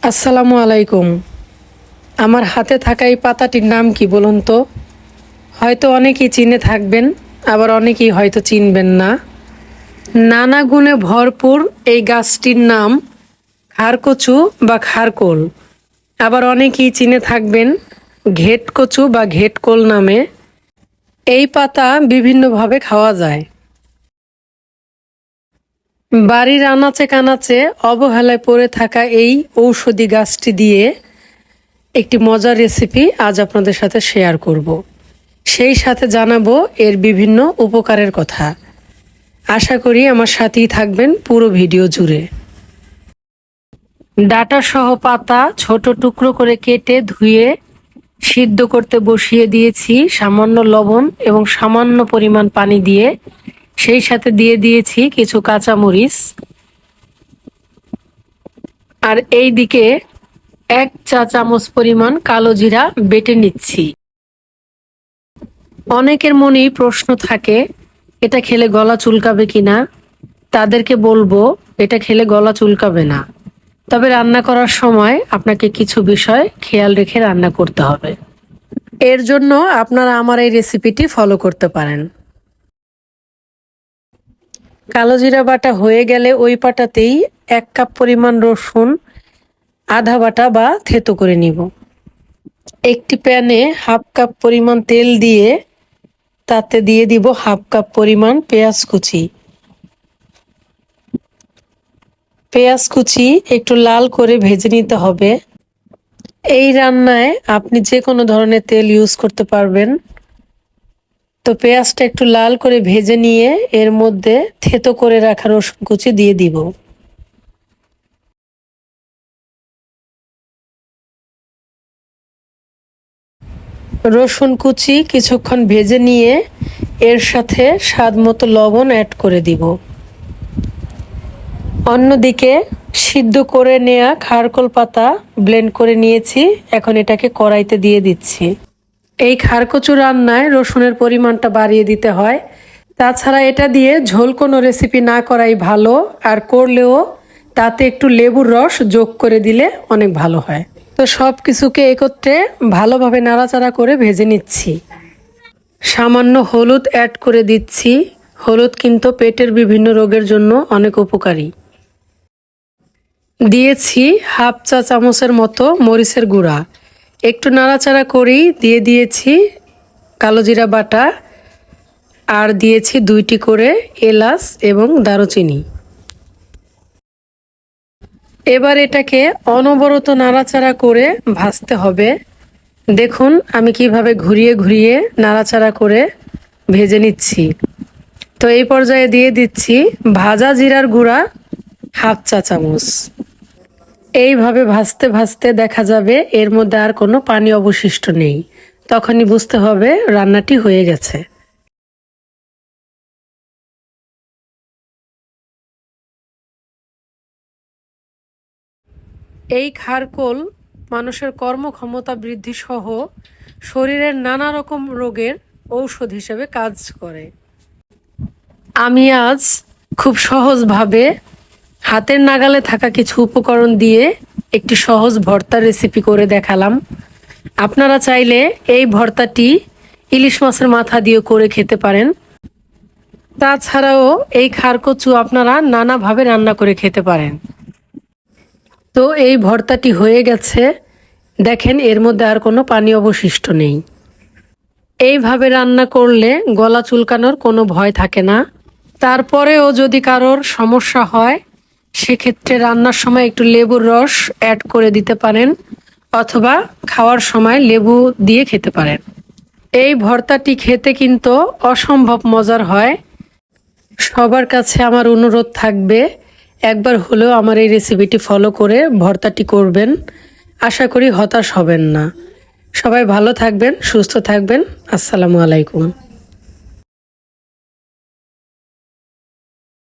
আসসালামু আলাইকুম। আমার হাতে থাকা এই পাতাটির নাম কি বলুন তো? হয়তো অনেকেই চিনে থাকবেন, আবার অনেকেই হয়তো চিনবেন না। নানা গুণে ভরপুর এই গাছটির নাম খারকচু বা খারকোল। আবার অনেকেই চিনে থাকবেন ঘেটকচু বা ঘেটকোল নামে। এই পাতা বিভিন্নভাবে খাওয়া যায়। বাড়ির আনাচে কানাচে অবহেলায় পড়ে থাকা এই ঔষধি গাছটি দিয়ে একটি মজার রেসিপি আজ আপনাদের সাথে শেয়ার করব। সেই সাথে জানাবো এর বিভিন্ন উপকারের কথা। আশা করি আমার সাথেই থাকবেন পুরো ভিডিও জুড়ে। ডাটা সহ পাতা ছোট টুকরো করে কেটে ধুয়ে সিদ্ধ করতে বসিয়ে দিয়েছি সামান্য লবণ এবং সামান্য পরিমাণ পানি দিয়ে। সেই সাথে দিয়ে দিয়েছি কিছু কাঁচামরিচ। আর এই দিকে 1 চা চামচ পরিমাণ কালো জিরা বেটে নিচ্ছি। অনেকের মনেই প্রশ্ন থাকে এটা খেলে গলা চুলকাবে কিনা। তাদেরকে বলবো এটা খেলে গলা চুলকাবে না, তবে রান্না করার সময় আপনাকে কিছু বিষয় খেয়াল রেখে রান্না করতে হবে। এর জন্য আপনারা আমার এই রেসিপিটি ফলো করতে পারেন। কালো জিরা বাটা হয়ে গেলে ওই পাটাতেই 1 কাপ পরিমাণ রসুন আধা বাটা বা থেতো করে নিব। একটি প্যানে 1/2 কাপ পরিমাণ তেল দিয়ে তাতে দিয়ে দিব 1/2 কাপ পরিমাণ পেঁয়াজ কুচি। পেঁয়াজ কুচি একটু লাল করে ভেজে নিতে হবে। এই রান্নায় আপনি যে কোনো ধরনের তেল ইউজ করতে পারবেন। তো পেঁয়াজটা একটু লাল করে ভেজে নিয়ে এর মধ্যে থেতো করে রাখা রসুন কুচি দিয়ে দিব। রসুন কুচি কিছুক্ষণ ভেজে নিয়ে এর সাথে স্বাদ মতো লবণ অ্যাড করে দিব। অন্যদিকে সিদ্ধ করে নেওয়া খারকোল পাতা ব্লেন্ড করে নিয়েছি, এখন এটাকে কড়াইতে দিয়ে দিচ্ছি। এই খারকচু রান্নায় রসুনের পরিমাণটা বাড়িয়ে দিতে হয়। তাছাড়া এটা দিয়ে ঝোল কোনো রেসিপি না করাই ভালো, আর করলেও তাতে একটু লেবুর রস যোগ করে দিলে অনেক ভালো হয়। তো সব কিছুকে একত্রে ভালোভাবে নাড়াচাড়া করে ভেজে নিচ্ছি। সামান্য হলুদ অ্যাড করে দিচ্ছি। হলুদ কিন্তু পেটের বিভিন্ন রোগের জন্য অনেক উপকারী। দিয়েছি 1/2 চা চামচের মতো মরিচের গুঁড়া। একটু নাড়াচাড়া করেই দিয়ে দিয়েছি কালো জিরা বাটা, আর দিয়েছি 2টি করে এলাচ এবং দারুচিনি। এবার এটাকে অনবরত নাড়াচাড়া করে ভাজতে হবে। দেখুন আমি কিভাবে ঘুরিয়ে ঘুরিয়ে নাড়াচাড়া করে ভেজে নিচ্ছি। তো এই পর্যায়ে দিয়ে দিচ্ছি ভাজা জিরার গুঁড়া 1/2 চা চামচ। এইভাবে ভাজতে ভাজতে দেখা যাবে এর মধ্যে আর কোনো পানি অবশিষ্ট নেই। তখনই বুঝতে হবে রান্নাটি হয়ে গেছে। এই খারকোল মানুষের কর্মক্ষমতা বৃদ্ধি সহ শরীরের নানা রকম রোগের ঔষধ হিসেবে কাজ করে। আমি আজ খুব সহজভাবে হাতের নাগালে থাকা কিছু উপকরণ দিয়ে একটি সহজ ভর্তার রেসিপি করে দেখালাম। আপনারা চাইলে এই ভর্তাটি ইলিশ মাছের মাথা দিয়ে করে খেতে পারেন। তাছাড়াও এই খারকচু আপনারা নানাভাবে রান্না করে খেতে পারেন। তো এই ভর্তাটি হয়ে গেছে, দেখেন এর মধ্যে আর কোনো পানি অবশিষ্ট নেই। এইভাবে রান্না করলে গলা চুলকানোর কোনো ভয় থাকে না। তারপরেও যদি কারোর সমস্যা হয় সেক্ষেত্রে রান্নার সময় একটু লেবুর রস অ্যাড করে দিতে পারেন, অথবা খাওয়ার সময় লেবু দিয়ে খেতে পারেন। এই ভর্তাটি খেতে কিন্তু অসম্ভব মজার হয়। সবার কাছে আমার অনুরোধ থাকবে একবার হলেও আমার এই রেসিপিটি ফলো করে ভর্তাটি করবেন। আশা করি হতাশ হবেন না। সবাই ভালো থাকবেন, সুস্থ থাকবেন। আসসালামু আলাইকুম।